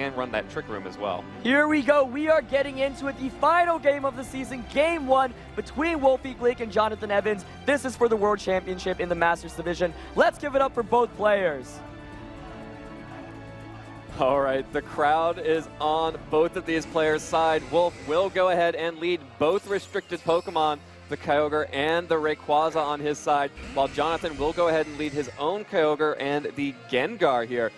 can run that Trick Room as well. Here we go. We are getting into it. The final game of the season, Game 1 between Wolfe, Glick, and Jonathan Evans. This is for the World Championship in the Masters Division. Let's give it up for both players. All right, the crowd is on both of these players' side. Wolfe will go ahead and lead both restricted Pokemon, the Kyogre and the Rayquaza on his side, while Jonathan will go ahead and lead his own Kyogre and the Gengar here.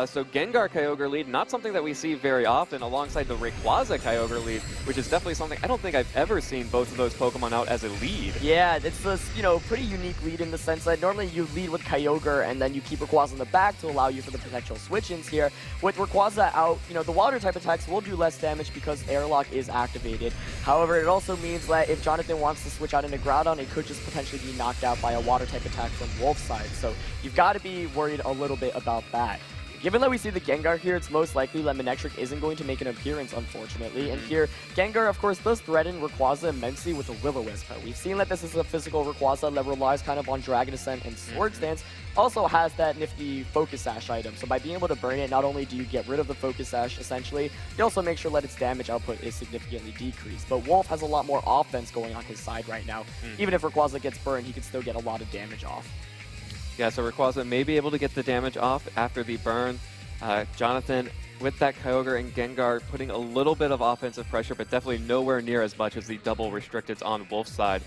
So Gengar Kyogre lead, not something that we see very often, alongside the Rayquaza Kyogre lead, which is definitely something I don't think I've ever seen both of those Pokemon out as a lead. Yeah, it's this, pretty unique lead in the sense that normally you lead with Kyogre and then you keep Rayquaza in the back to allow you for the potential switch-ins here. With Rayquaza out, the water type attacks will do less damage because Airlock is activated. However, it also means that if Jonathan wants to switch out into Groudon, it could just potentially be knocked out by a water type attack from Wolfe's side. So you've got to be worried a little bit about that. Given that we see the Gengar here, it's most likely that Manectric isn't going to make an appearance, unfortunately. And here, Gengar, of course, does threaten Rayquaza immensely with a Will-O-Wisp. We've seen that this is a physical Rayquaza that relies kind of on Dragon Ascent and Swords Dance. Also has that nifty Focus Sash item. So by being able to burn it, not only do you get rid of the Focus Sash, essentially, you also make sure that its damage output is significantly decreased. But Wolfe has a lot more offense going on his side right now. Even if Rayquaza gets burned, he can still get a lot of damage off. Yeah, so Rayquaza may be able to get the damage off after the burn. Jonathan, with that Kyogre and Gengar, putting a little bit of offensive pressure, but definitely nowhere near as much as the double restricteds on Wolfe's side.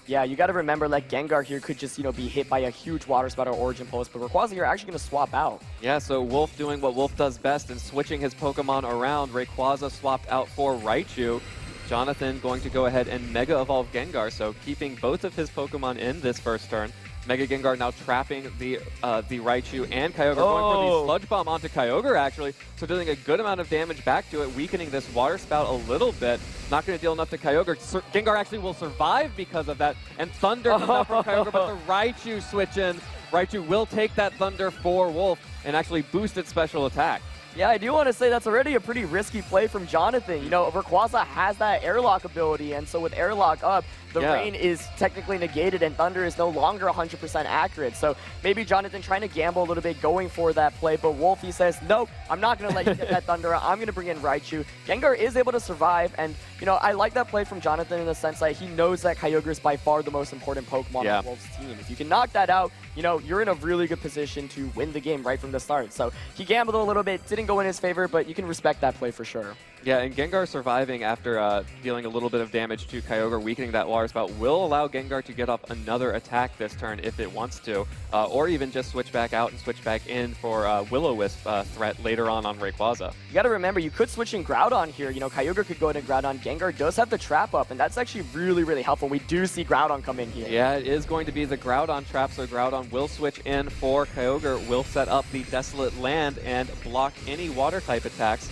Yeah, you got to remember that Gengar here could just, be hit by a huge Water Spout or Origin Pulse, but Rayquaza here actually going to swap out. Yeah, so Wolfe doing what Wolfe does best and switching his Pokemon around. Rayquaza swapped out for Raichu. Jonathan going to go ahead and Mega Evolve Gengar, so keeping both of his Pokemon in this first turn. Mega Gengar now trapping the Raichu and Kyogre, going for the Sludge Bomb onto Kyogre, actually, so doing a good amount of damage back to it, weakening this Water Spout a little bit. Not going to deal enough to Kyogre. Gengar actually will survive because of that, and Thunder comes out from Kyogre, but the Raichu switch in. Raichu will take that Thunder for Wolfe and actually boost its special attack. Yeah, I do want to say that's already a pretty risky play from Jonathan. Rayquaza has that Airlock ability, and so with Airlock up, the rain is technically negated and Thunder is no longer 100% accurate. So maybe Jonathan trying to gamble a little bit going for that play, but Wolfe, he says, nope, I'm not going to let you get that Thunder. I'm going to bring in Raichu. Gengar is able to survive, and, I like that play from Jonathan in the sense that he knows that Kyogre is by far the most important Pokemon on Wolfe's team. If you can knock that out, you're in a really good position to win the game right from the start. So he gambled a little bit, didn't go in his favor, but you can respect that play for sure. Yeah, and Gengar surviving after dealing a little bit of damage to Kyogre, weakening that Water Spout, will allow Gengar to get up another attack this turn if it wants to, or even just switch back out and switch back in for Will-O-Wisp threat later on Rayquaza. You got to remember, you could switch in Groudon here. Kyogre could go into Groudon. Gengar does have the trap up, and that's actually really, really helpful. We do see Groudon come in here. Yeah, it is going to be the Groudon trap, so Groudon will switch in for Kyogre, will set up the Desolate Land and block any water-type attacks.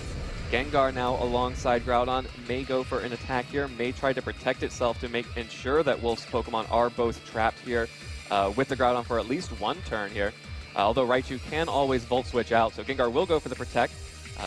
Gengar now alongside Groudon may go for an attack here, may try to protect itself to ensure that Wolfe's Pokemon are both trapped here with the Groudon for at least one turn here. Although Raichu can always Volt Switch out, so Gengar will go for the Protect.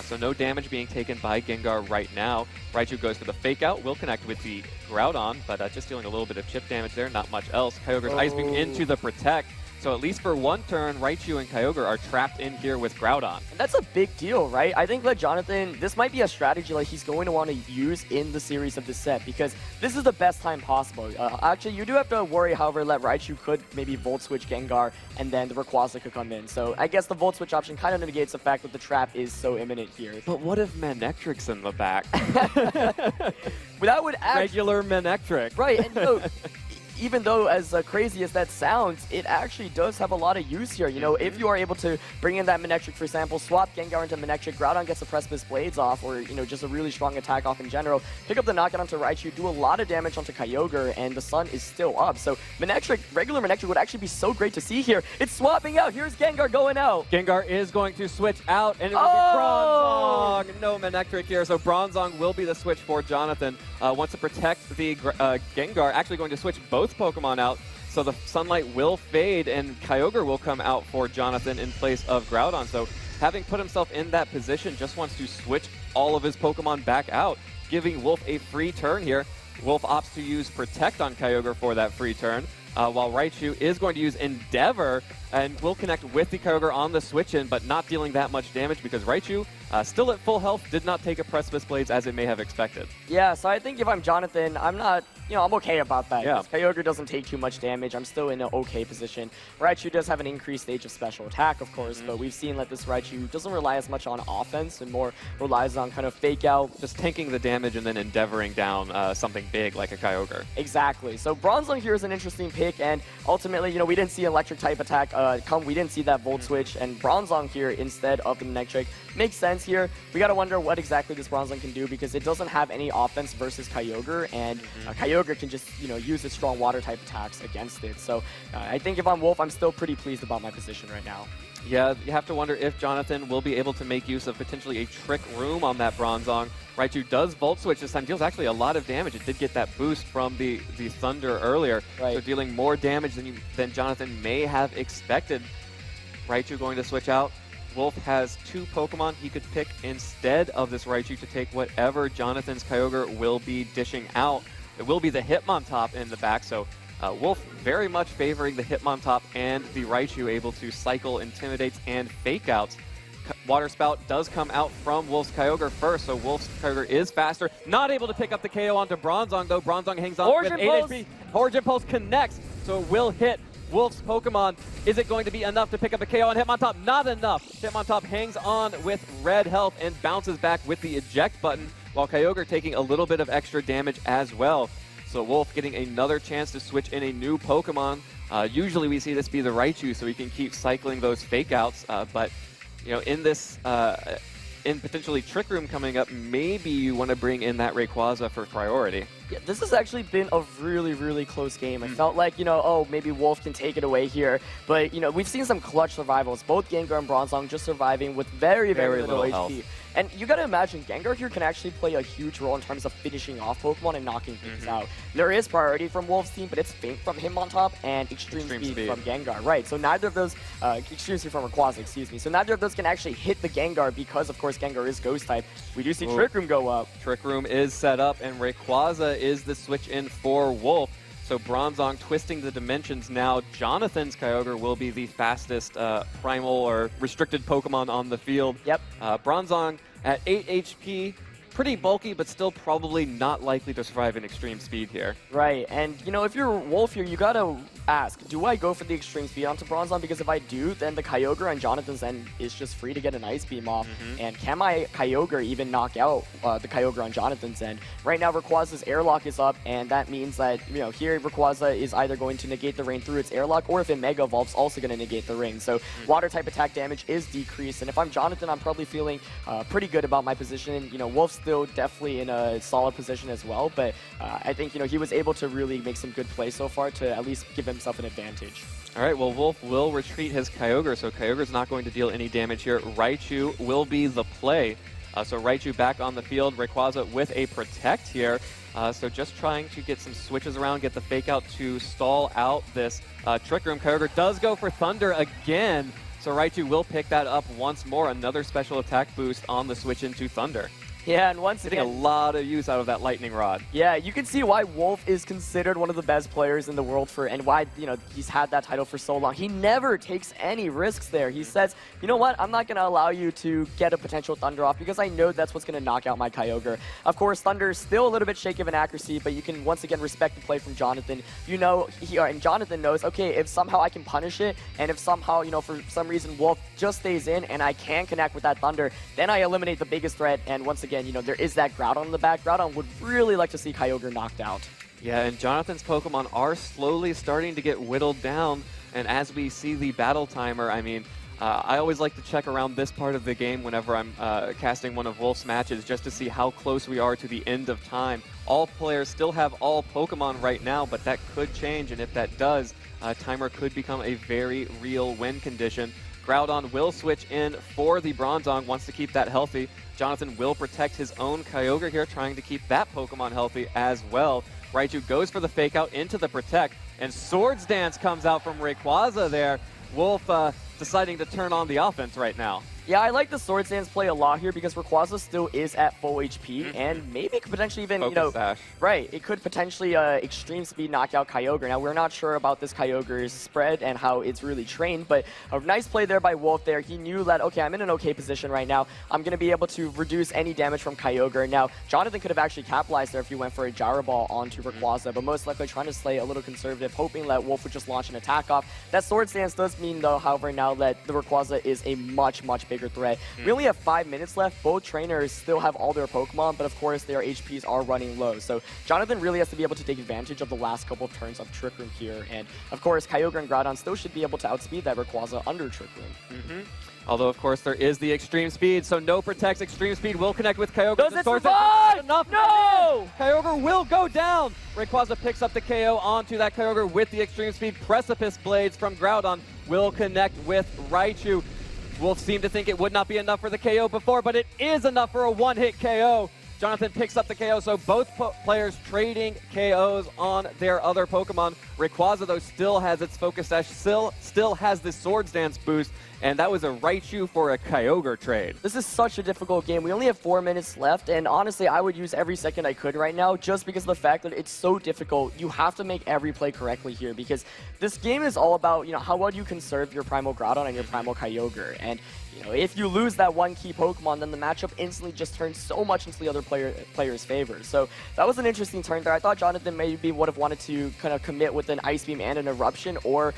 So no damage being taken by Gengar right now. Raichu goes for the Fake Out, will connect with the Groudon, but just dealing a little bit of chip damage there, not much else. Kyogre's Ice Beam into the Protect. So at least for one turn, Raichu and Kyogre are trapped in here with Groudon. And that's a big deal, right? I think that Jonathan, this might be a strategy like he's going to want to use in the series of this set because this is the best time possible. Actually, you do have to worry, however, that Raichu could maybe Volt Switch Gengar and then the Rayquaza could come in. So I guess the Volt Switch option kind of negates the fact that the trap is so imminent here. But what if Manectric's in the back? That would actually... Regular Manectric. Right, and even though as crazy as that sounds, it actually does have a lot of use here. If you are able to bring in that Manectric, for example, swap Gengar into Manectric, Groudon gets the Precipice Blades off, or, just a really strong attack off in general, pick up the knockout onto Raichu, do a lot of damage onto Kyogre, and the sun is still up. So Manectric, regular Manectric would actually be so great to see here. It's swapping out. Here's Gengar going out. Gengar is going to switch out, and it will be Bronzong. No Manectric here, so Bronzong will be the switch for Jonathan. Wants to protect the Gengar, actually going to switch both Pokemon out, so the Sunlight will fade and Kyogre will come out for Jonathan in place of Groudon. So having put himself in that position, just wants to switch all of his Pokemon back out, giving Wolfe a free turn here. Wolfe opts to use Protect on Kyogre for that free turn. while Raichu is going to use Endeavor and will connect with the Kyogre on the switch-in, but not dealing that much damage because Raichu, still at full health, did not take a Precipice Blades as it may have expected. Yeah, so I think if I'm Jonathan, I'm not, I'm okay about that. Yeah. Kyogre doesn't take too much damage. I'm still in an okay position. Raichu does have an increased stage of special attack, of course, but we've seen that this Raichu doesn't rely as much on offense and more relies on kind of fake out. Just tanking the damage and then endeavoring down something big like a Kyogre. Exactly. So Bronzong here is an interesting pick, and ultimately, we didn't see electric type attack come. We didn't see that Volt Switch, and Bronzong here instead of the Manectric makes sense here. We gotta wonder what exactly this Bronzong can do because it doesn't have any offense versus Kyogre, and Kyogre can just use its strong water type attacks against it. So I think if I'm Wolf, I'm still pretty pleased about my position right now. Yeah, you have to wonder if Jonathan will be able to make use of potentially a Trick Room on that Bronzong. Raichu does Volt Switch this time, deals actually a lot of damage. It did get that boost from the Thunder earlier, so dealing more damage than Jonathan may have expected. Raichu going to switch out. Wolf has 2 Pokemon he could pick instead of this Raichu to take whatever Jonathan's Kyogre will be dishing out. It will be the Hitmontop in the back, so Wolf very much favoring the Hitmontop and the Raichu, able to cycle, intimidates, and fake outs. Water Spout does come out from Wolf's Kyogre first, so Wolf's Kyogre is faster. Not able to pick up the KO onto Bronzong, though. Bronzong hangs on with 8 HP. Origin Pulse connects, so it will hit Wolf's Pokemon. Is it going to be enough to pick up a KO on Hitmontop? Not enough. Hitmontop hangs on with red health and bounces back with the eject button, while Kyogre taking a little bit of extra damage as well. So Wolf getting another chance to switch in a new Pokemon. Usually we see this be the Raichu, so he can keep cycling those fake outs, but in this, in potentially Trick Room coming up, maybe you want to bring in that Rayquaza for priority. Yeah, this has actually been a really, really close game. I felt like, maybe Wolf can take it away here. But, we've seen some clutch survivals. Both Gengar and Bronzong just surviving with very, very little HP. Health. And you gotta imagine, Gengar here can actually play a huge role in terms of finishing off Pokemon and knocking things out. There is priority from Wolf's team, but it's Faint from Hitmontop and Extreme Speed from Gengar. Right, so neither of those, Extreme Speed from Rayquaza, excuse me. So neither of those can actually hit the Gengar because, of course, Gengar is Ghost type. We do see Trick Room go up. Trick Room is set up, and Rayquaza is the switch in for Wolf. So Bronzong twisting the dimensions now. Jonathan's Kyogre will be the fastest primal or restricted Pokemon on the field. Yep. Bronzong at 8 HP, pretty bulky, but still probably not likely to survive in Extreme Speed here. Right, and if you're Wolf here, you gotta ask, do I go for the Extreme Speed onto Bronzong? Because if I do, then the Kyogre on Jonathan's end is just free to get an Ice Beam off. And can my Kyogre even knock out the Kyogre on Jonathan's end? Right now, Rayquaza's Airlock is up, and that means that, here Rayquaza is either going to negate the rain through its Airlock, or if it Mega Evolves, also going to negate the rain. So Water-type attack damage is decreased, and if I'm Jonathan, I'm probably feeling pretty good about my position. Wolf's still definitely in a solid position as well, but I think, he was able to really make some good plays so far to at least give himself an advantage. All right, well, Wolf will retreat his Kyogre, so Kyogre's not going to deal any damage here. Raichu will be the play. So Raichu back on the field, Rayquaza with a Protect here. So just trying to get some switches around, get the Fake Out to stall out this Trick Room. Kyogre does go for Thunder again, so Raichu will pick that up once more. Another special attack boost on the switch into Thunder. Yeah, and once again, getting a lot of use out of that Lightning Rod. Yeah, you can see why Wolf is considered one of the best players in the world and why, he's had that title for so long. He never takes any risks there. He says, you know what, I'm not going to allow you to get a potential Thunder off because I know that's what's going to knock out my Kyogre. Of course, Thunder is still a little bit shaky of an accuracy, but you can once again respect the play from Jonathan. And Jonathan knows, okay, if somehow I can punish it, and if somehow, for some reason Wolf just stays in and I can connect with that Thunder, then I eliminate the biggest threat, and once again, there is that Groudon in the back. Groudon would really like to see Kyogre knocked out. Yeah, and Jonathan's Pokemon are slowly starting to get whittled down, and as we see the battle timer, I always like to check around this part of the game whenever I'm casting one of Wolf's matches just to see how close we are to the end of time. All players still have all Pokemon right now, but that could change, and if that does, timer could become a very real win condition. Groudon will switch in for the Bronzong, wants to keep that healthy. Jonathan will protect his own Kyogre here, trying to keep that Pokemon healthy as well. Raichu goes for the Fake Out into the Protect, and Swords Dance comes out from Rayquaza there. Wolf deciding to turn on the offense right now. Yeah, I like the Sword Stance play a lot here because Rayquaza still is at full HP and maybe could potentially even, Focus dash. right, it could potentially extreme speed knock out Kyogre. Now, we're not sure about this Kyogre's spread and how it's really trained, but a nice play there by Wolfe there. He knew that, okay, I'm in an okay position right now. I'm going to be able to reduce any damage from Kyogre. Now, Jonathan could have actually capitalized there if he went for a Gyro Ball onto Rayquaza, but most likely trying to play a little conservative, hoping that Wolfe would just launch an attack off. That Sword Stance does mean, though, however, now that the Rayquaza is a much bigger threat. We only have 5 minutes left. Both trainers still have all their Pokemon, but of course their HPs are running low. So Jonathan really has to be able to take advantage of the last couple of turns of Trick Room here. And of course, Kyogre and Groudon still should be able to outspeed that Rayquaza under Trick Room. Although, of course, there is the Extreme Speed, so no protects. Extreme Speed will connect with Kyogre. Does it survive? Enough. No! Kyogre will go down. Rayquaza picks up the KO onto that Kyogre with the Extreme Speed. Precipice Blades from Groudon will connect with Raichu. Wolfe seemed to think it would not be enough for the KO before, but it is enough for a one-hit KO. Jonathan picks up the KO, so both players trading KOs on their other Pokemon. Rayquaza, though, still has its Focus Dash, still has the Sword Dance boost, and that was a Raichu for a Kyogre trade. This is such a difficult game. We only have 4 minutes left, and honestly, I would use every second I could right now just because of the fact that it's so difficult. You have to make every play correctly here because this game is all about, how well you conserve your Primal Groudon and your Primal Kyogre. And, if you lose that one key Pokemon, then the matchup instantly just turns so much into the other player's favor. So that was an interesting turn there. I thought Jonathan maybe would have wanted to kind of commit with an Ice Beam and an Eruption or,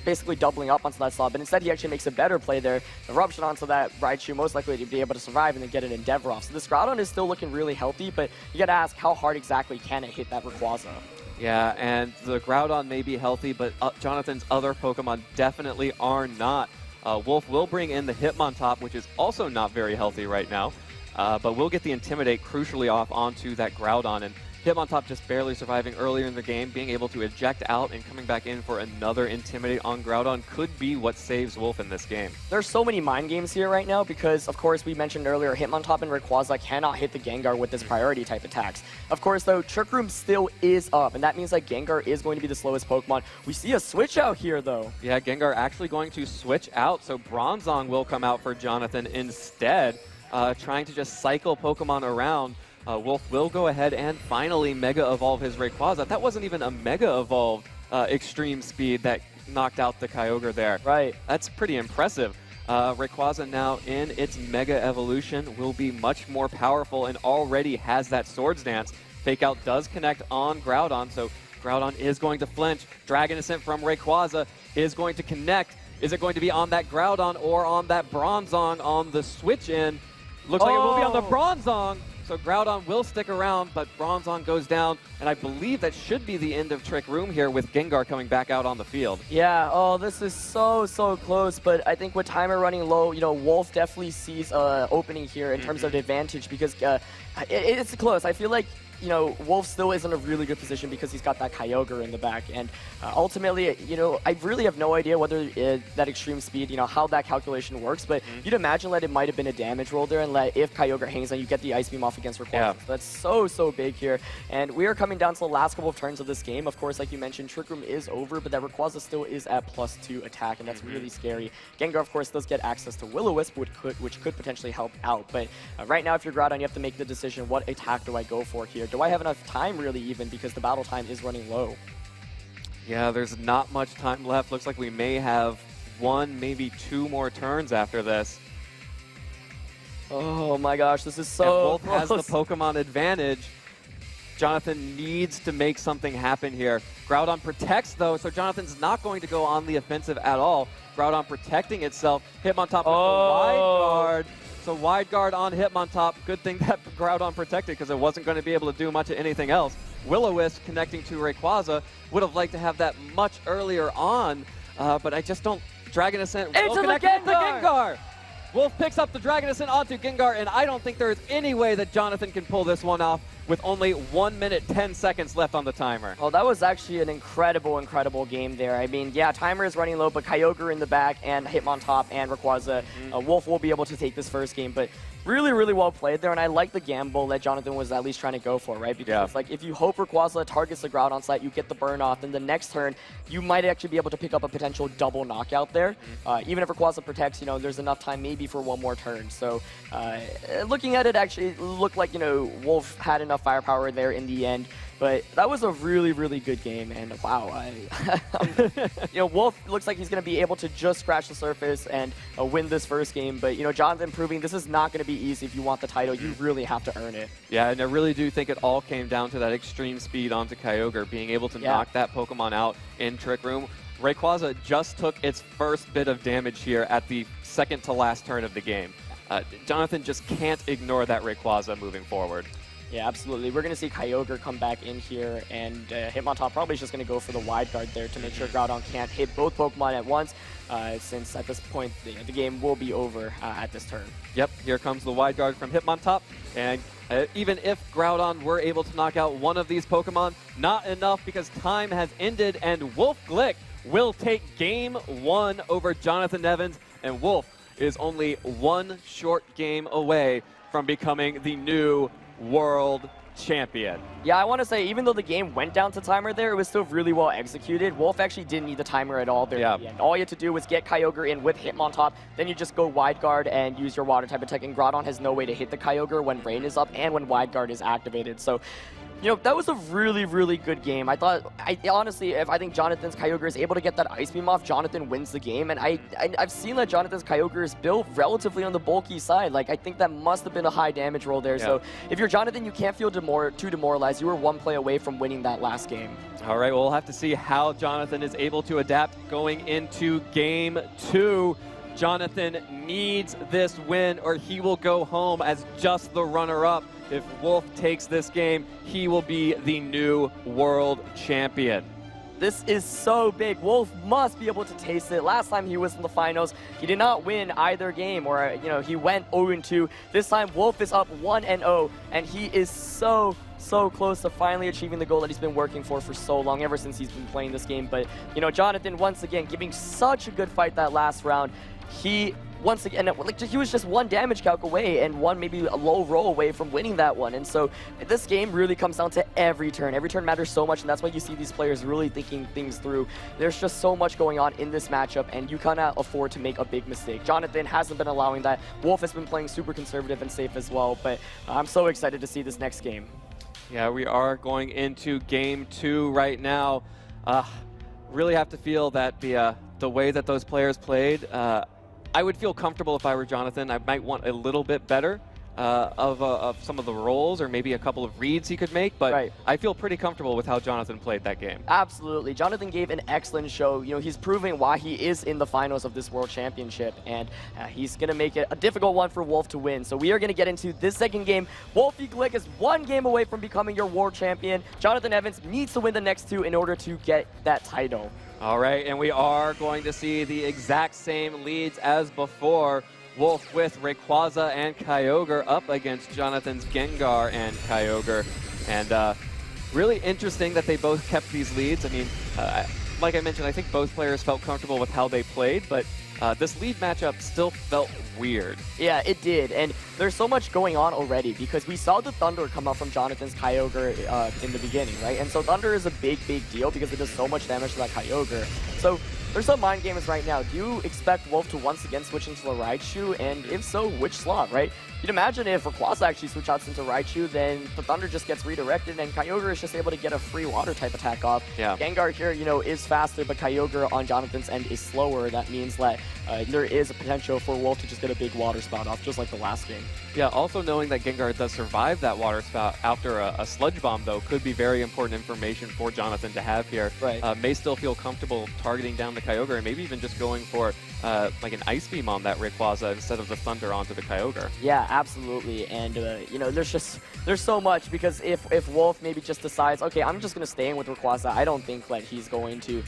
basically doubling up onto that slot. But instead, he actually makes a better play there. Eruption onto that Raichu, most likely to be able to survive and then get an Endeavor off. So this Groudon is still looking really healthy, but you got to ask how hard exactly can it hit that Rayquaza? Yeah, and the Groudon may be healthy, but Jonathan's other Pokemon definitely are not. Wolfe will bring in the Hitmontop, which is also not very healthy right now, but we'll get the Intimidate crucially off onto that Groudon, and Hitmontop just barely surviving earlier in the game, being able to eject out and coming back in for another Intimidate on Groudon could be what saves Wolfe in this game. There's so many mind games here right now because, of course, we mentioned earlier, Hitmontop and Rayquaza cannot hit the Gengar with this priority type attacks. Of course, though, Trick Room still is up, and that means that Gengar is going to be the slowest Pokemon. We see a switch out here, though. Yeah, Gengar actually going to switch out, so Bronzong will come out for Jonathan instead, trying to just cycle Pokemon around. Wolfe will go ahead and finally Mega Evolve his Rayquaza. That wasn't even a Mega Evolved Extreme Speed that knocked out the Kyogre there. Right. That's pretty impressive. Rayquaza now in its Mega Evolution will be much more powerful and already has that Swords Dance. Fake Out does connect on Groudon, so Groudon is going to flinch. Dragon Ascent from Rayquaza is going to connect. Is it going to be on that Groudon or on that Bronzong on the switch in? Looks like it will be on the Bronzong. So Groudon will stick around, but Bronzong goes down, and I believe that should be the end of Trick Room here with Gengar coming back out on the field. Yeah, this is so close, but I think with timer running low, Wolfe definitely sees opening here in terms of advantage because it's close. I feel like Wolfe still is in a really good position because he's got that Kyogre in the back. And ultimately, I really have no idea whether that extreme speed, how that calculation works. But you'd imagine that it might have been a damage roll there and that if Kyogre hangs on, you get the Ice Beam off against Rayquaza. Yeah. So that's so big here. And we are coming down to the last couple of turns of this game. Of course, like you mentioned, Trick Room is over, but that Rayquaza still is at +2 attack, and that's really scary. Gengar, of course, does get access to Will-O-Wisp, which could potentially help out. But right now, if you're Groudon, you have to make the decision, what attack do I go for here? Do I have enough time really even because the battle time is running low? Yeah, there's not much time left. Looks like we may have 1, maybe 2 more turns after this. Oh my gosh, this is so and Wolfe close. has the Pokemon advantage. Jonathan needs to make something happen here. Groudon protects, though, so Jonathan's not going to go on the offensive at all. Groudon protecting itself. Hitmontop with the wide guard. So wide guard on Hitmontop. Good thing that Groudon protected because it wasn't going to be able to do much of anything else. Will-O-Wisp connecting to Rayquaza. Would have liked to have that much earlier on, but I just don't. Dragon Ascent will connect with the Gengar. Wolfe picks up the Dragon Ascent onto Gengar, and I don't think there is any way that Jonathan can pull this one off with only 1 minute, 10 seconds left on the timer. Oh, that was actually an incredible game there. I mean, yeah, timer is running low, but Kyogre in the back and Hitmontop and Rayquaza, Wolfe will be able to take this first game, but really, really well played there, and I like the gamble that Jonathan was at least trying to go for, right? Because it's like, if you hope Rayquaza targets the Groudon site, you get the burn off, then the next turn, you might actually be able to pick up a potential double knockout there. Even if Rayquaza protects, you know, there's enough time maybe for one more turn. So looking at it, actually, it looked like, you know, Wolfe had enough firepower there in the end. But that was a really, really good game, and wow, you know, Wolfe looks like he's going to be able to just scratch the surface and win this first game. But, you know, Jonathan proving this is not going to be easy if you want the title. You really have to earn it. Yeah, and I really do think it all came down to that extreme speed onto Kyogre, being able to knock that Pokemon out in Trick Room. Rayquaza just took its first bit of damage here at the second to last turn of the game. Jonathan just can't ignore that Rayquaza moving forward. Yeah, absolutely. We're going to see Kyogre come back in here, and Hitmontop probably is just going to go for the wide guard there to make sure Groudon can't hit both Pokemon at once, since at this point the game will be over at this turn. Yep, here comes the wide guard from Hitmontop, and even if Groudon were able to knock out one of these Pokemon, not enough because time has ended, and Wolfe Glick will take Game 1 over Jonathan Evans, and Wolfe is only one short game away from becoming the new world champion. Yeah, I want to say, even though the game went down to timer there, it was still really well executed. Wolfe actually didn't need the timer at all there at the end. All you had to do was get Kyogre in with Hitmontop, then you just go wide guard and use your water type attack, and Groudon has no way to hit the Kyogre when Rain is up and when wide guard is activated. So, you know, that was a really, really good game. I honestly, if I think Jonathan's Kyogre is able to get that Ice Beam off, Jonathan wins the game. And I've seen that Jonathan's Kyogre is built relatively on the bulky side. Like, I think that must have been a high damage roll there. So if you're Jonathan, you can't feel too demoralized. You were one play away from winning that last game. All right, well, we'll have to see how Jonathan is able to adapt going into Game 2. Jonathan needs this win or he will go home as just the runner-up. If Wolfe takes this game, he will be the new world champion. This is so big. Wolfe must be able to taste it. Last time he was in the finals, he did not win either game, or, you know, he went 0-2. This time, Wolfe is up 1-0, and he is so close to finally achieving the goal that he's been working for so long, ever since he's been playing this game. But, you know, Jonathan, once again, giving such a good fight that last round. Once again, like, he was just one damage calc away and one maybe a low roll away from winning that one. And so this game really comes down to every turn. Every turn matters so much, and that's why you see these players really thinking things through. There's just so much going on in this matchup, and you cannot afford to make a big mistake. Jonathan hasn't been allowing that. Wolfe has been playing super conservative and safe as well, but I'm so excited to see this next game. Yeah, we are going into Game 2 right now. Really have to feel that the way that those players played, I would feel comfortable if I were Jonathan. I might want a little bit better of some of the rolls or maybe a couple of reads he could make, but I feel pretty comfortable with how Jonathan played that game. Absolutely. Jonathan gave an excellent show. You know, he's proving why he is in the finals of this World Championship, and he's going to make it a difficult one for Wolfe to win. So we are going to get into this second game. Wolfe Glick is one game away from becoming your World Champion. Jonathan Evans needs to win the next two in order to get that title. All right, and we are going to see the exact same leads as before. Wolfe with Rayquaza and Kyogre up against Jonathan's Gengar and Kyogre. And really interesting that they both kept these leads. I mean, like I mentioned, I think both players felt comfortable with how they played, but this lead matchup still felt weird. Yeah, it did, and there's so much going on already because we saw the Thunder come up from Jonathan's Kyogre in the beginning, right? And so Thunder is a big deal because it does so much damage to that Kyogre. So there's some mind games right now. Do you expect Wolfe to once again switch into the Raichu? And if so, which slot, right? You'd imagine if Rayquaza actually switch out into Raichu, then the Thunder just gets redirected and Kyogre is just able to get a free water type attack off. Yeah. Gengar here, you know, is faster, but Kyogre on Jonathan's end is slower. That means that there is a potential for Wolfe to just get a big water spout off, just like the last game. Yeah, also knowing that Gengar does survive that water spout after a Sludge Bomb, though, could be very important information for Jonathan to have here. Right. May still feel comfortable targeting down the Kyogre and maybe even just going for like an Ice Beam on that Rayquaza instead of the Thunder onto the Kyogre. Yeah, absolutely. And, you know, there's so much because if Wolfe maybe just decides, okay, I'm just going to stay in with Rayquaza, I don't think that he's going to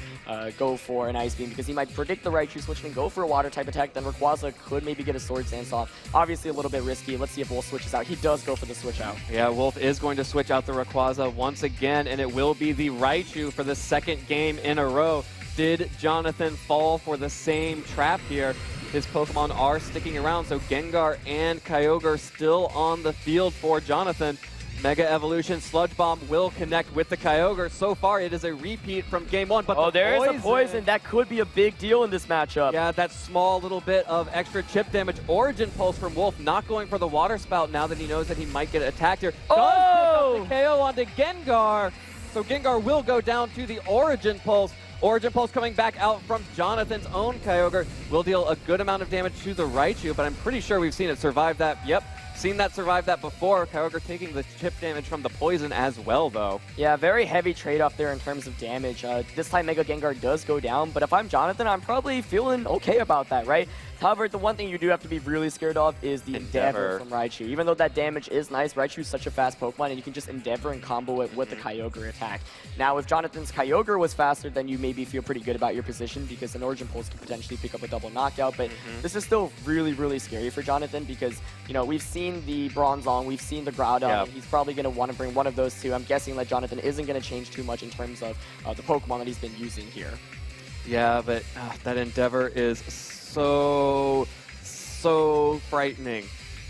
go for an Ice Beam because he might predict the Raichu switch and go for a water type attack. Then Rayquaza could maybe get a Swords Dance off. Obviously a little bit risky. Let's see if Wolfe switches out. He does go for the switch out. Yeah, Wolfe is going to switch out the Rayquaza once again, and it will be the Raichu for the second game in a row. Did Jonathan fall for the same trap here? his Pokemon are sticking around. So Gengar and Kyogre still on the field for Jonathan. Mega Evolution Sludge Bomb will connect with the Kyogre. So far, it is a repeat from Game 1. But there is a poison. That could be a big deal in this matchup. Yeah, that small little bit of extra chip damage. Origin Pulse from Wolfe, not going for the Water Spout now that he knows that he might get attacked here. Does pick up the KO onto Gengar. So Gengar will go down to the Origin Pulse. Origin Pulse coming back out from Jonathan's own Kyogre will deal a good amount of damage to the Raichu, but I'm pretty sure we've seen it survive that. Yep. Seen that survive that before. Kyogre taking the chip damage from the poison as well, though. Yeah, very heavy trade-off there in terms of damage. This time Mega Gengar does go down, but if I'm Jonathan, I'm probably feeling okay about that, right? However, the one thing you do have to be really scared of is the Endeavor from Raichu. Even though that damage is nice, Raichu is such a fast Pokemon, and you can just Endeavor and combo it with the Kyogre attack. Now, if Jonathan's Kyogre was faster, then you maybe feel pretty good about your position because an Origin Pulse could potentially pick up a double knockout. But this is still really, really scary for Jonathan because, you know, we've seen the Bronzong, we've seen the Groudon, and he's probably going to want to bring one of those two. I'm guessing that Jonathan isn't going to change too much in terms of the Pokemon that he's been using here. Yeah, but that Endeavor is so frightening.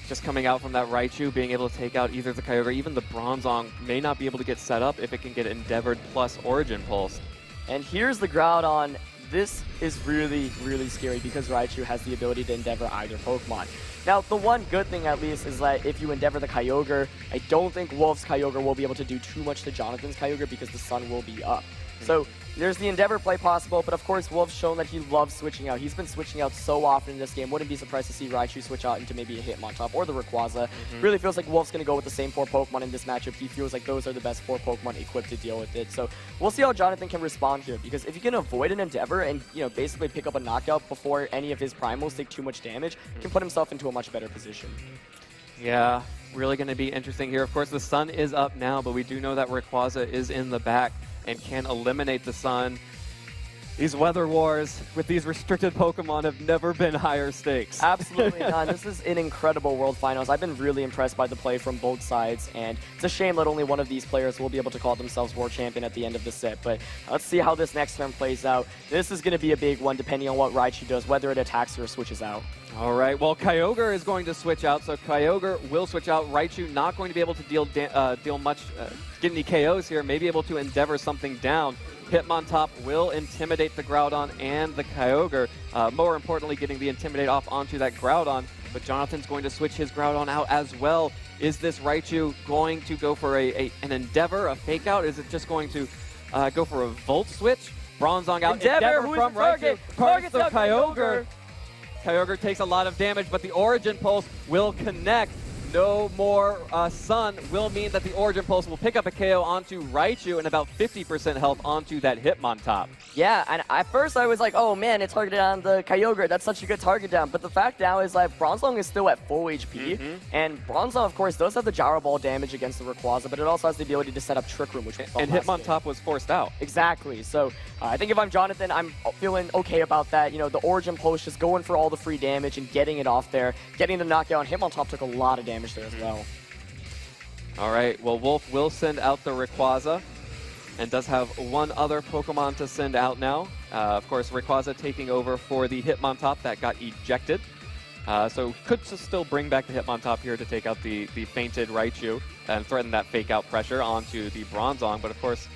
Just coming out from that Raichu, being able to take out either the Kyogre, even the Bronzong may not be able to get set up if it can get Endeavored plus Origin Pulse. And here's the Groudon. This is really, really scary because Raichu has the ability to Endeavor either Pokemon. Now, the one good thing at least is that if you Endeavor the Kyogre, I don't think Wolfe's Kyogre will be able to do too much to Jonathan's Kyogre because the sun will be up. So there's the Endeavor play possible, but of course Wolfe's shown that he loves switching out. He's been switching out so often in this game. Wouldn't be surprised to see Raichu switch out into maybe a Hitmontop or the Rayquaza. Really feels like Wolfe's going to go with the same 4 Pokemon in this matchup. He feels like those are the best 4 Pokemon equipped to deal with it. So we'll see how Jonathan can respond here, because if he can avoid an Endeavor and, you know, basically pick up a knockout before any of his primals take too much damage, he can put himself into a much better position. Yeah, really going to be interesting here. Of course, the sun is up now, but we do know that Rayquaza is in the back and can eliminate the sun. These weather wars with these restricted Pokemon have never been higher stakes. Absolutely not. This is an incredible World Finals. I've been really impressed by the play from both sides, and it's a shame that only one of these players will be able to call themselves World Champion at the end of the set. But let's see how this next turn plays out. This is going to be a big one depending on what Raichu does, whether it attacks or switches out. All right, well, Kyogre is going to switch out, so Kyogre will switch out. Raichu not going to be able to deal much, get any KOs here, maybe able to Endeavor something down. Hitmontop will intimidate the Groudon and the Kyogre. More importantly, getting the Intimidate off onto that Groudon, but Jonathan's going to switch his Groudon out as well. Is this Raichu going to go for an Endeavor, a Fake Out? Is it just going to go for a Volt Switch? Bronzong out, Endeavor from Raichu, targets the Kyogre. Kyogre takes a lot of damage, but the Origin Pulse will connect. No more Sun will mean that the Origin Pulse will pick up a KO onto Raichu and about 50% health onto that Hitmontop. Yeah, and at first I was like, oh man, it's targeted on the Kyogre. That's such a good target down. But the fact now is like Bronzong is still at full HP. And Bronzong, of course, does have the Gyro Ball damage against the Rayquaza, but it also has the ability to set up Trick Room, which and Hitmontop was forced out. Exactly. So I think if I'm Jonathan, I'm feeling okay about that. You know, the Origin Pulse just going for all the free damage and getting it off there, getting the knockout. And Hitmontop took a lot of damage there as well. All right, well, Wolfe will send out the Rayquaza and does have one other Pokemon to send out now. Of course, Rayquaza taking over for the Hitmontop that got ejected. So could still bring back the Hitmontop here to take out the fainted Raichu and threaten that Fake Out pressure onto the Bronzong, but of course,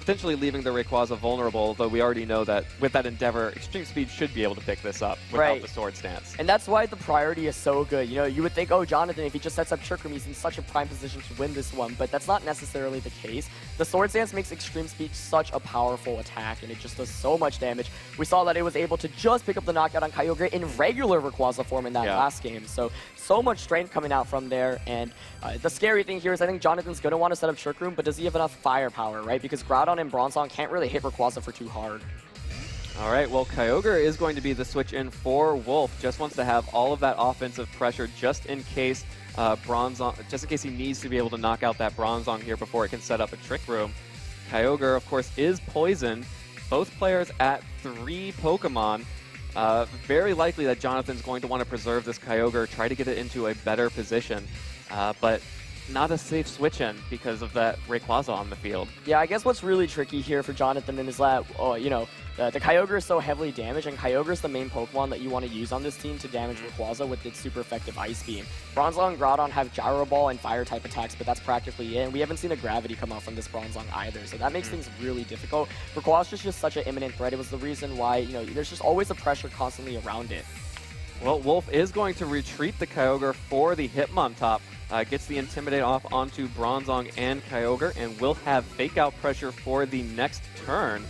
potentially leaving the Rayquaza vulnerable, though we already know that with that Endeavor, Extreme Speed should be able to pick this up without the Sword Stance. And that's why the priority is so good. You know, you would think, oh, Jonathan, if he just sets up Trick Room, he's in such a prime position to win this one, but that's not necessarily the case. The Sword Stance makes Extreme Speed such a powerful attack, and it just does so much damage. We saw that it was able to just pick up the knockout on Kyogre in regular Rayquaza form in that last game. So much strength coming out from there, and the scary thing here is I think Jonathan's going to want to set up Trick Room, but does he have enough firepower, right? Because Groudon and Bronzong can't really hit Rayquaza for too hard. All right, well, Kyogre is going to be the switch in for Wolfe. Just wants to have all of that offensive pressure just in case just in case he needs to be able to knock out that Bronzong here before it can set up a Trick Room. Kyogre, of course, is poisoned. Both players at 3 Pokemon. Very likely that Jonathan's going to want to preserve this Kyogre, try to get it into a better position. But not a safe switch in because of that Rayquaza on the field. Yeah, I guess what's really tricky here for Jonathan is that, you know, the Kyogre is so heavily damaged, and Kyogre is the main Pokemon that you want to use on this team to damage Rayquaza with its super effective Ice Beam. Bronzong and Groudon have Gyro Ball and Fire-type attacks, but that's practically it, and we haven't seen a Gravity come out from this Bronzong either, so that makes things really difficult. Rayquaza is just such an imminent threat. It was the reason why, you know, there's just always a pressure constantly around it. Well, Wolfe is going to retreat the Kyogre for the Hitmontop. Gets the Intimidate off onto Bronzong and Kyogre, and will have Fake Out pressure for the next turn.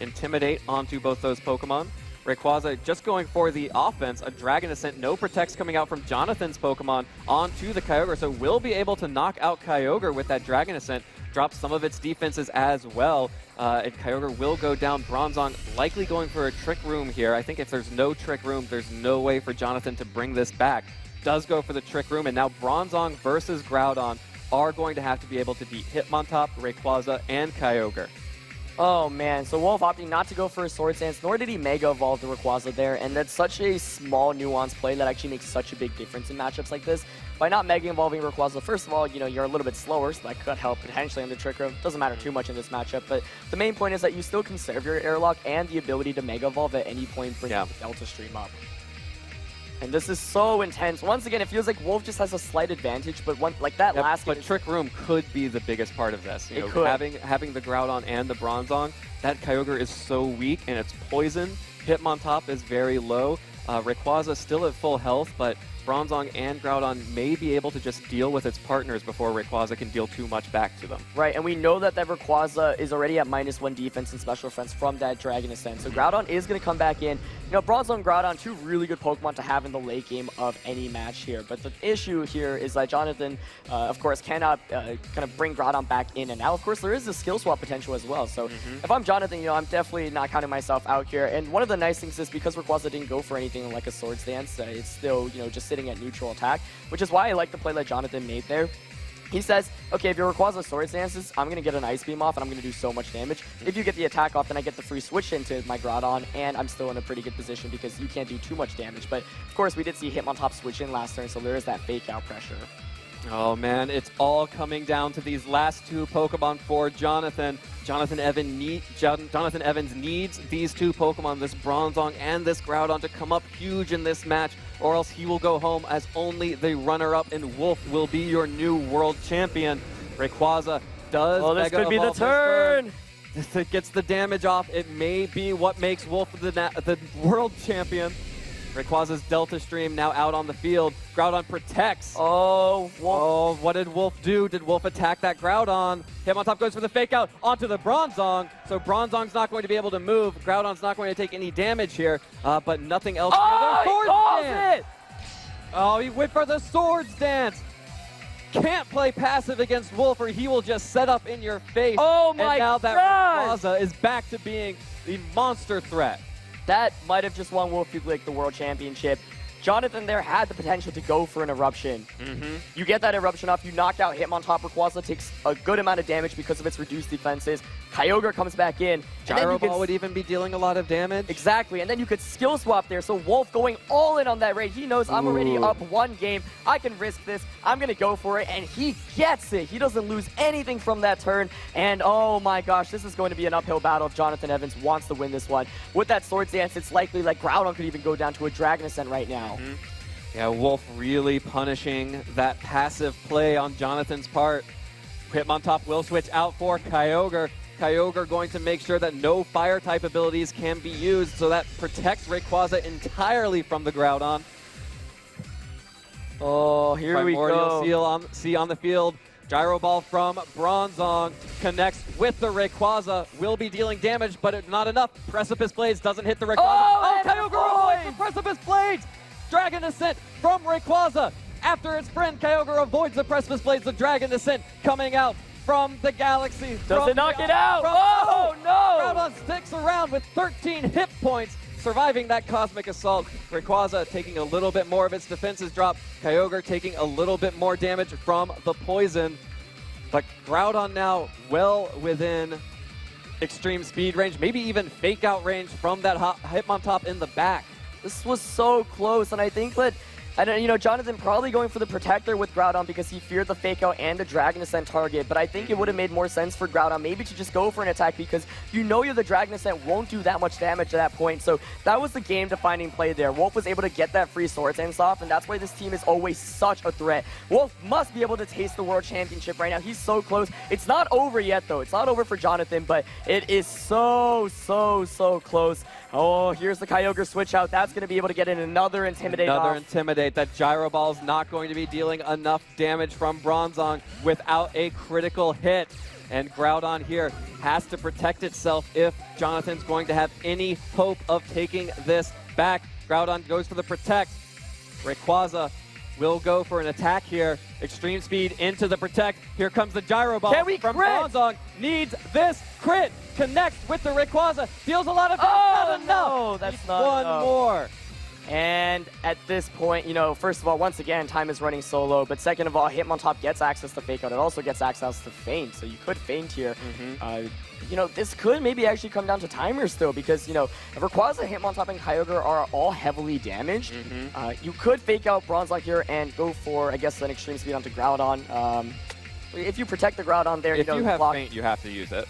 Intimidate onto both those Pokemon. Rayquaza just going for the offense. A Dragon Ascent, no Protects coming out from Jonathan's Pokemon onto the Kyogre, so will be able to knock out Kyogre with that Dragon Ascent. Drops some of its defenses as well. And Kyogre will go down. Bronzong likely going for a Trick Room here. I think if there's no Trick Room, there's no way for Jonathan to bring this back. Does go for the Trick Room, and now Bronzong versus Groudon are going to have to be able to beat Hitmontop, Rayquaza, and Kyogre. Oh man, so Wolfe opting not to go for a Swords Dance, nor did he Mega Evolve the Rayquaza there, and that's such a small nuanced play that actually makes such a big difference in matchups like this. By not Mega Evolving Rayquaza, first of all, you know, you're a little bit slower, so that could help potentially on the Trick Room. Doesn't matter too much in this matchup, but the main point is that you still conserve your Airlock and the ability to Mega Evolve at any point, bringing the Delta Stream up. And this is so intense. Once again, it feels like Wolfe just has a slight advantage, but like that last game. But Trick Room could be the biggest part of this. You know, having the Groudon and the Bronzong, that Kyogre is so weak and it's poison. Hitmontop is very low. Rayquaza still at full health, but Bronzong and Groudon may be able to just deal with its partners before Rayquaza can deal too much back to them. Right, and we know that Rayquaza is already at -1 defense and special defense from that Dragon Ascent, so Groudon is going to come back in. You know, Bronzong and Groudon, two really good Pokemon to have in the late game of any match here, but the issue here is that Jonathan, of course, cannot kind of bring Groudon back in, and now, of course, there is a skill swap potential as well, so if I'm Jonathan, you know, I'm definitely not counting myself out here, and one of the nice things is because Rayquaza didn't go for anything like a Swords Dance, it's still, you know, just sitting at neutral attack, which is why I like the play that Jonathan made there. He says, okay, if your Rayquaza Swords Dances, I'm going to get an Ice Beam off and I'm going to do so much damage. If you get the attack off, then I get the free switch into my Groudon, and I'm still in a pretty good position because you can't do too much damage. But, of course, we did see Hitmontop switch in last turn, so there is that Fake Out pressure. Oh man, it's all coming down to these last two Pokemon for Jonathan. Jonathan Evans needs these two Pokemon, this Bronzong and this Groudon, to come up huge in this match, or else he will go home as only the runner-up, and Wolfe will be your new world champion. Rayquaza does. Oh, this could be the turn. It gets the damage off. It may be what makes Wolfe the world champion. Rayquaza's Delta Stream now out on the field. Groudon protects. Oh, Wolfe. Oh, what did Wolfe do? Did Wolfe attack that Groudon? Hitmontop goes for the Fake Out onto the Bronzong. So Bronzong's not going to be able to move. Groudon's not going to take any damage here, but nothing else. Oh, he calls it! Oh, he went for the Swords Dance. Can't play passive against Wolfe, or he will just set up in your face. Oh my And now that God. Rayquaza is back to being the monster threat. That might have just won Wolfe Glick the World Championship. Jonathan there had the potential to go for an Eruption. You get that Eruption off, you knock out Hitmontop. Rayquaza takes a good amount of damage because of its reduced defenses. Kyogre comes back in. Gyro Ball would even be dealing a lot of damage. Exactly, and then you could skill swap there. So Wolfe going all in on that raid. He knows I'm already up one game. I can risk this. I'm going to go for it, and he gets it. He doesn't lose anything from that turn. And oh my gosh, this is going to be an uphill battle if Jonathan Evans wants to win this one. With that Swords Dance, it's likely like Groudon could even go down to a Dragon Ascent right now. Yeah, Wolfe really punishing that passive play on Jonathan's part. Hitmontop will switch out for Kyogre. Kyogre going to make sure that no Fire-type abilities can be used, so that protects Rayquaza entirely from the Groudon. Oh, here we go. Primordial Sea on the field. Gyro Ball from Bronzong connects with the Rayquaza. Will be dealing damage, but not enough. Precipice Blades doesn't hit the Rayquaza. Oh, Kyogre avoids the Precipice Blades! Dragon Ascent from Rayquaza. After its friend, Kyogre avoids the Precipice Blades. The Dragon Ascent coming out from the galaxy. Does it knock it out? Oh, no! Groudon sticks around with 13 hit points, surviving that Cosmic Assault. Rayquaza taking a little bit more of its defenses drop. Kyogre taking a little bit more damage from the poison. But Groudon now well within extreme speed range, maybe even Fake Out range from that Hitmontop in the back. This was so close, and I think that And then, you know, Jonathan probably going for the Protector with Groudon because he feared the Fake Out and the Dragon Ascent target. But I think it would have made more sense for Groudon maybe to just go for an attack because you know the Dragon Ascent won't do that much damage at that point. So that was the game-defining play there. Wolfe was able to get that free Sword Dance off, and that's why this team is always such a threat. Wolfe must be able to taste the World Championship right now. He's so close. It's not over yet, though. It's not over for Jonathan, but it is so close. Oh, here's the Kyogre switch out. That's going to be able to get in another Intimidate off. Intimidate. That Gyro Ball is not going to be dealing enough damage from Bronzong without a critical hit. And Groudon here has to protect itself if Jonathan's going to have any hope of taking this back. Groudon goes for the Protect. Rayquaza will go for an attack here. Extreme Speed into the Protect. Here comes the Gyro Ball from Bronzong. Needs this crit. Connects with the Rayquaza. Deals a lot of damage. Oh, not enough. no, that's not one enough. more. And at this point, you know, first of all, once again, time is running so low. But second of all, Hitmontop gets access to Fake Out. It also gets access to Feint. So you could Feint here. You know, this could maybe actually come down to timers still because, you know, Rayquaza, Hitmontop, and Kyogre are all heavily damaged. You could Fake Out Bronzong here and go for, I guess, an Extreme Speed onto Groudon. If you protect the Groudon there, if you know, you have block. Feint, you have to use it.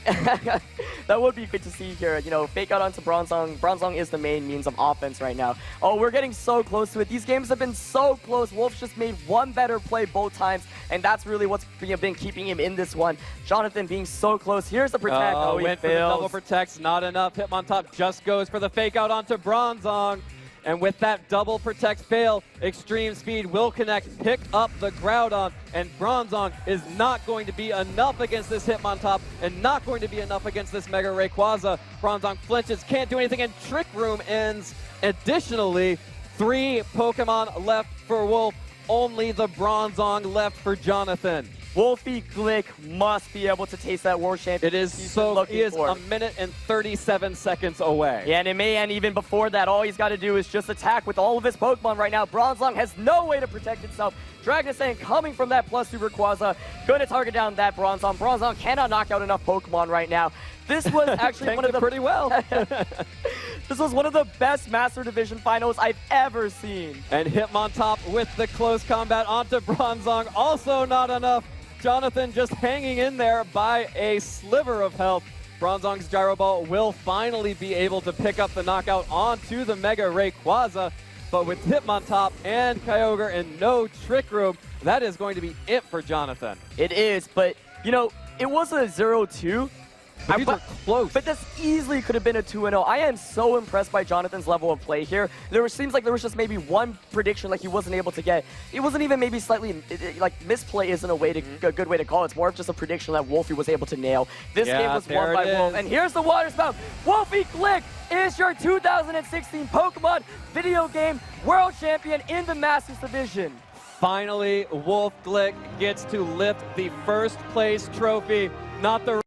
That would be good to see here. You know, Fake Out onto Bronzong. Bronzong is the main means of offense right now. Oh, we're getting so close to it. These games have been so close. Wolfe's just made one better play both times, and that's really what's been keeping him in this one. Jonathan being so close. Here's the Protect. Oh, he went fails. for the double Protects. Not enough. Hitmontop just goes for the Fake Out onto Bronzong. And with that double Protect fail, Extreme Speed will connect, pick up the Groudon, and Bronzong is not going to be enough against this Hitmontop and not going to be enough against this Mega Rayquaza. Bronzong flinches, can't do anything, and Trick Room ends. Additionally, 3 Pokemon left for Wolfe, only the Bronzong left for Jonathan. Wolfie Glick must be able to taste that World Championship. It is so, he is a minute and 37 seconds away. Yeah, and it may end even before that. All he's got to do is just attack with all of his Pokemon right now. Bronzong has no way to protect itself. Dragon Ascent coming from that plus Super Rayquaza. Going to target down that Bronzong. Bronzong cannot knock out enough Pokemon right now. This was actually one of the pretty well. This was one of the best Master Division finals I've ever seen. And Hitmontop with the close combat onto Bronzong. Also not enough. Jonathan just hanging in there by a sliver of health. Bronzong's Gyro Ball will finally be able to pick up the knockout onto the Mega Rayquaza. But with Hitmontop and Kyogre and no Trick Room, that is going to be it for Jonathan. It is, but, you know, it was a 0-2. But these are close. But this easily could have been a 2-0. I am so impressed by Jonathan's level of play here. Seems like there was just maybe one prediction like he wasn't able to get. It wasn't even maybe slightly, like misplay isn't a way to a good way to call it. It's more of just a prediction that Wolfie was able to nail. This game was won by Wolfe. And here's the water spout. Wolfie Glick is your 2016 Pokemon video game world champion in the Masters Division. Finally, Wolfe Glick gets to lift the first place trophy, not the